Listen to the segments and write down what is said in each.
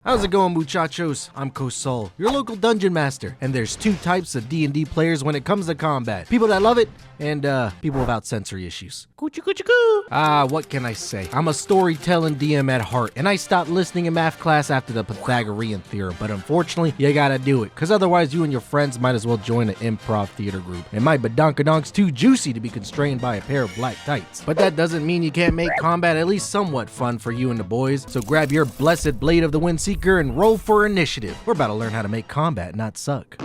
How's it going, muchachos? I'm Kosal, your local dungeon master, and there's two types of D&D players when it comes to combat. People that love it, and people without sensory issues. What can I say? I'm a storytelling DM at heart, and I stopped listening in math class after the Pythagorean theorem, but unfortunately, you gotta do it, because otherwise you and your friends might as well join an improv theater group. And my badonkadonks too juicy to be constrained by a pair of black tights. But that doesn't mean you can't make combat at least somewhat fun for you and the boys, so grab your blessed Blade of the Windseeker and roll for initiative. We're about to learn how to make combat not suck.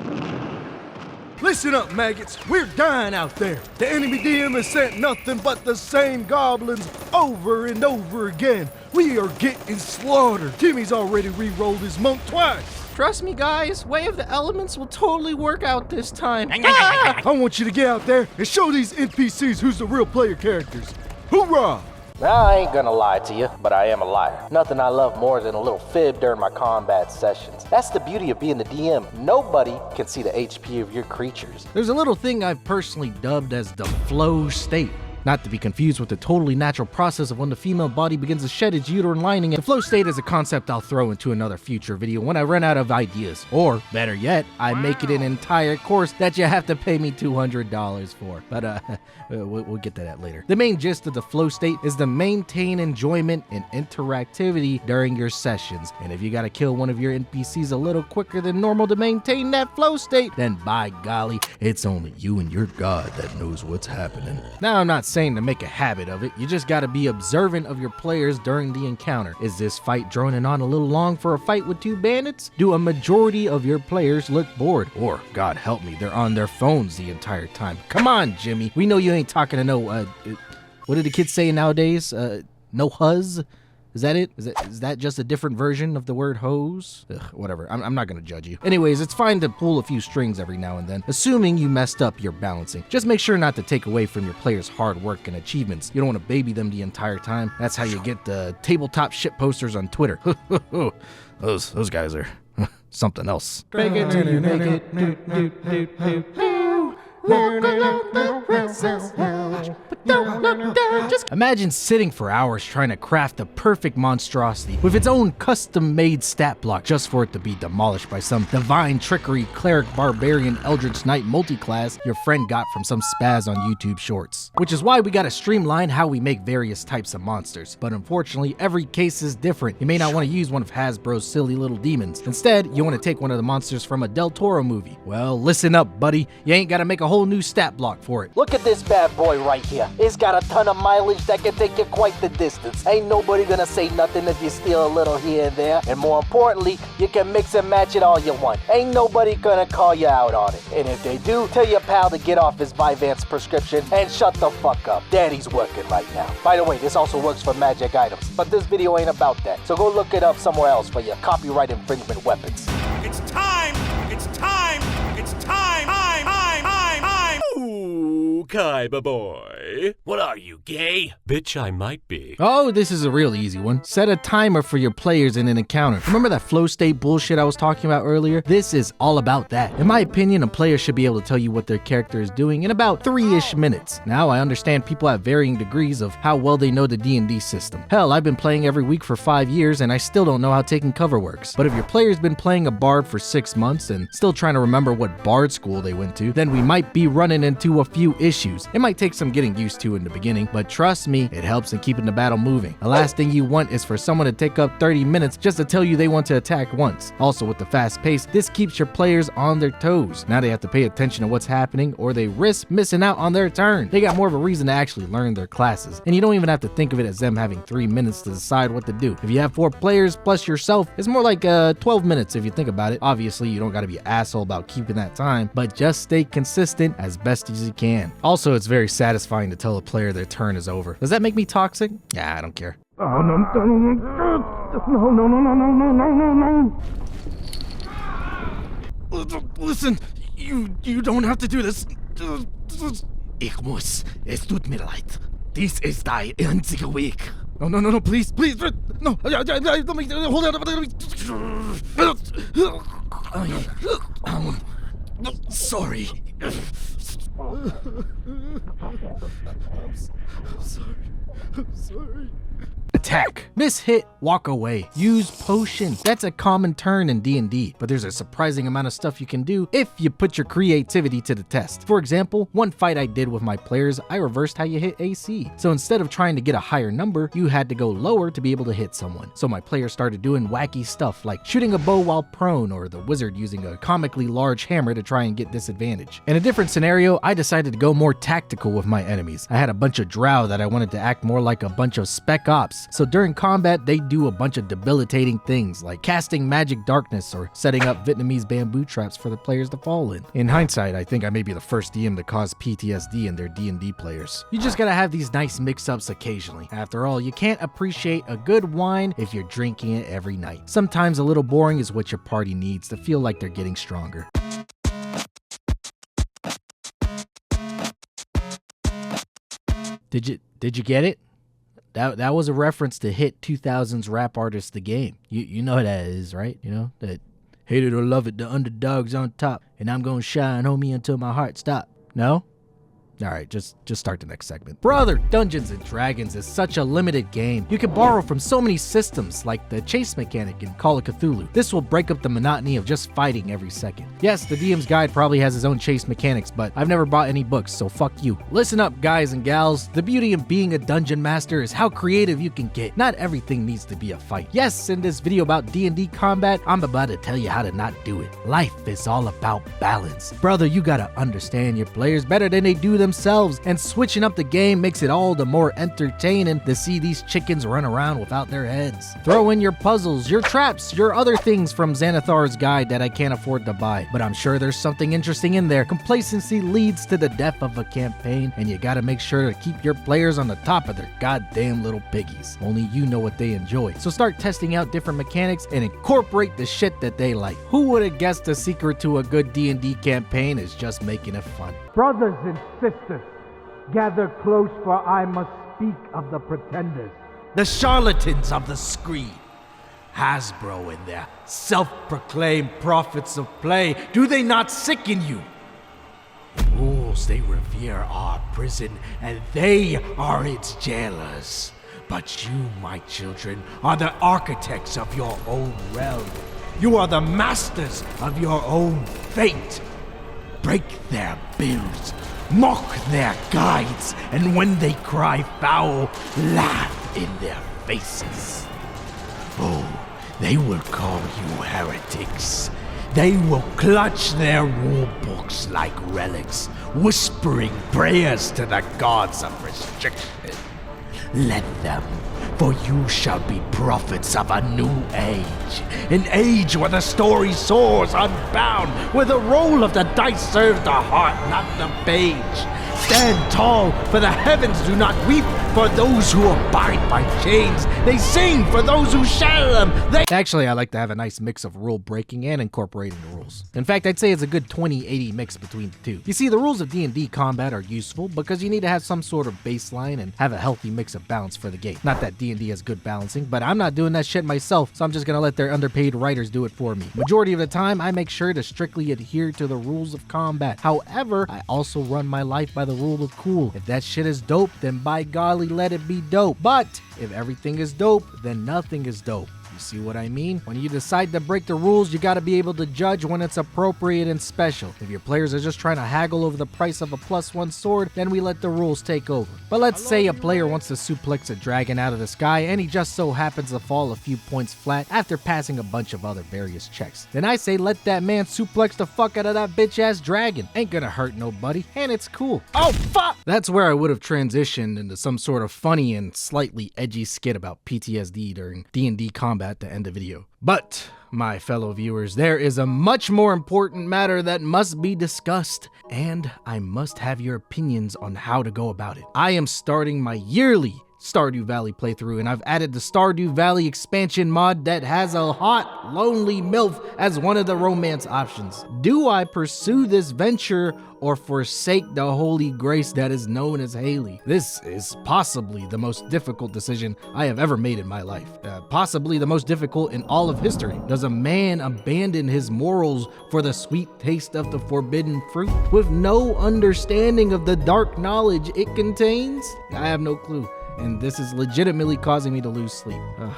Listen up, maggots. We're dying out there. The enemy DM has sent nothing but the same goblins over and over again. We are getting slaughtered. Timmy's already re-rolled his monk twice. Trust me, guys. Way of the Elements will totally work out this time. I want you to get out there and show these NPCs who's the real player characters. Hoorah! Now, I ain't gonna lie to you, but I am a liar. Nothing I love more than a little fib during my combat sessions. That's the beauty of being the DM. Nobody can see the HP of your creatures. There's a little thing I've personally dubbed as the flow state. Not to be confused with the totally natural process of when the female body begins to shed its uterine lining. The flow state is a concept I'll throw into another future video when I run out of ideas. Or, better yet, I make it an entire course that you have to pay me $200 for. But we'll get to that later. The main gist of the flow state is to maintain enjoyment and interactivity during your sessions. And if you gotta kill one of your NPCs a little quicker than normal to maintain that flow state, then by golly, it's only you and your god that knows what's happening. Now, I'm not saying to make a habit of it, you just gotta be observant of your players during the encounter. Is this fight droning on a little long for a fight with two bandits? Do a majority of your players look bored? Or, God help me, they're on their phones the entire time. Come on, Jimmy, we know you ain't talking to no, what do the kids say nowadays? No huzz? Is that it? Is that just a different version of the word hose? Ugh, whatever, I'm not gonna judge you. Anyways, it's fine to pull a few strings every now and then, assuming you messed up your balancing. Just make sure not to take away from your players' hard work and achievements. You don't want to baby them the entire time. That's how you get the tabletop shit posters on Twitter. Those guys are something else. Make it till you make it. Just imagine sitting for hours trying to craft a perfect monstrosity with its own custom-made stat block just for it to be demolished by some divine trickery cleric barbarian eldritch knight multiclass your friend got from some spaz on YouTube Shorts. Which is why we gotta streamline how we make various types of monsters. But unfortunately, every case is different. You may not want to use one of Hasbro's silly little demons. Instead, you want to take one of the monsters from a Del Toro movie. Well, listen up, buddy. You ain't gotta make a whole new stat block for it. Look at this bad boy right here. It's got a ton of mileage that can take you quite the distance. Ain't nobody gonna say nothing if you steal a little here and there. And more importantly, you can mix and match it all you want. Ain't nobody gonna call you out on it. And if they do, tell your pal to get off his Vyvanse prescription and shut the fuck up. Daddy's working right now. By the way, this also works for magic items, but this video ain't about that. So go look it up somewhere else for your copyright infringement weapons. It's time! It's time! It's time! Ooh, Kaiba boy. What are you, gay? Bitch, I might be. Oh, this is a real easy one. Set a timer for your players in an encounter. Remember that flow state bullshit I was talking about earlier? This is all about that. In my opinion, a player should be able to tell you what their character is doing in about 3-ish minutes. Now, I understand people have varying degrees of how well they know the D&D system. Hell, I've been playing every week for 5 years and I still don't know how taking cover works. But if your player's been playing a bard for 6 months and still trying to remember what bard school they went to, then we might be running into a few issues. It might take some getting used to in the beginning, but trust me, it helps in keeping the battle moving. The last thing you want is for someone to take up 30 minutes just to tell you they want to attack once. Also, with the fast pace, this keeps your players on their toes. Now they have to pay attention to what's happening or they risk missing out on their turn. They got more of a reason to actually learn their classes. And you don't even have to think of it as them having 3 minutes to decide what to do. If you have 4 players plus yourself, it's more like 12 minutes if you think about it. Obviously, you don't gotta be an asshole about keeping that time, but just stay consistent as best as you can. Also, it's very satisfying to tell a player their turn is over. Does that make me toxic? Yeah, I don't care. Oh, no. Listen, you don't have to do this. Ich muss. Es tut mir leid. Dies ist dein einziger Weg. No, please. No, let me, hold on. Sorry. I'm sorry. Attack. Miss hit, walk away. Use potion. That's a common turn in D&D, but there's a surprising amount of stuff you can do if you put your creativity to the test. For example, one fight I did with my players, I reversed how you hit AC. So instead of trying to get a higher number, you had to go lower to be able to hit someone. So my players started doing wacky stuff like shooting a bow while prone, or the wizard using a comically large hammer to try and get disadvantage. In a different scenario, I decided to go more tactical with my enemies. I had a bunch of drow that I wanted to act more like a bunch of spec ops. So during combat, they do a bunch of debilitating things like casting magic darkness or setting up Vietnamese bamboo traps for the players to fall in. In hindsight, I think I may be the first DM to cause PTSD in their D&D players. You just gotta have these nice mix-ups occasionally. After all, you can't appreciate a good wine if you're drinking it every night. Sometimes a little boring is what your party needs to feel like they're getting stronger. Did you get it? That was a reference to hit 2000's rap artist The Game. You know who that is, right? You know that hate it or love it, the underdog's on top, and I'm gonna shine, homie, until my heart stop. No? Alright, just start the next segment. Brother, Dungeons & Dragons is such a limited game. You can borrow from so many systems, like the chase mechanic in Call of Cthulhu. This will break up the monotony of just fighting every second. Yes, the DM's guide probably has his own chase mechanics, but I've never bought any books, so fuck you. Listen up, guys and gals. The beauty of being a dungeon master is how creative you can get. Not everything needs to be a fight. Yes, in this video about D&D combat, I'm about to tell you how to not do it. Life is all about balance. Brother, you gotta understand your players better than they do themselves, and switching up the game makes it all the more entertaining to see these chickens run around without their heads. Throw in your puzzles, your traps, your other things from Xanathar's guide that I can't afford to buy, but I'm sure there's something interesting in there. Complacency leads to the death of a campaign, and you gotta make sure to keep your players on the top of their goddamn little piggies. Only you know what they enjoy. So start testing out different mechanics and incorporate the shit that they like. Who would have guessed the secret to a good D&D campaign is just making it fun? Brothers and sisters, gather close, for I must speak of the pretenders. The charlatans of the screen. Hasbro and their self-proclaimed prophets of play, do they not sicken you? The rules they revere are prison, and they are its jailers. But you, my children, are the architects of your own realm. You are the masters of your own fate. Break their bills, mock their guides, and when they cry foul, laugh in their faces. Oh, they will call you heretics. They will clutch their rule books like relics, whispering prayers to the gods of restriction. Let them, for you shall be prophets of a new age. An age where the story soars unbound, where the roll of the dice serves the heart, not the page. Stand tall, for the heavens do not weep for those who abide by chains. They sing for those who shatter them. Actually, I like to have a nice mix of rule breaking and incorporating the rules. In fact, I'd say it's a good 20-80 mix between the two. You see, the rules of D&D combat are useful because you need to have some sort of baseline and have a healthy mix of balance for the game. Not that D&D has good balancing, but I'm not doing that shit myself, so I'm just gonna let their underpaid writers do it for me. Majority of the time, I make sure to strictly adhere to the rules of combat. However, I also run my life by the rule of cool. If that shit is dope, then by golly, let it be dope. But if everything is dope, then nothing is dope. You see what I mean? When you decide to break the rules, you gotta be able to judge when it's appropriate and special. If your players are just trying to haggle over the price of a +1 sword, then we let the rules take over. But let's say a player wants to suplex a dragon out of the sky and he just so happens to fall a few points flat after passing a bunch of other various checks. Then I say let that man suplex the fuck out of that bitch ass dragon. Ain't gonna hurt nobody, and it's cool. Oh fuck! That's where I would have transitioned into some sort of funny and slightly edgy skit about PTSD during D&D combat at the end of the video. But, my fellow viewers, there is a much more important matter that must be discussed, and I must have your opinions on how to go about it. I am starting my yearly Stardew Valley playthrough, and I've added the Stardew Valley expansion mod that has a hot, lonely MILF as one of the romance options. Do I pursue this venture or forsake the holy grace that is known as Haley? This is possibly the most difficult decision I have ever made in my life. Possibly the most difficult in all of history. Does a man abandon his morals for the sweet taste of the forbidden fruit with no understanding of the dark knowledge it contains? I have no clue. and this is legitimately causing me to lose sleep. Ugh.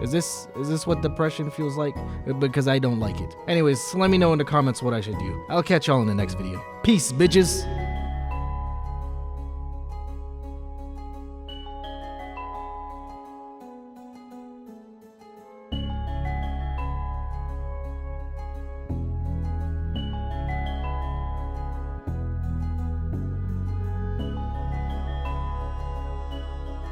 Is this what depression feels like? Because I don't like it. Anyways, let me know in the comments what I should do. I'll catch y'all in the next video. Peace, bitches!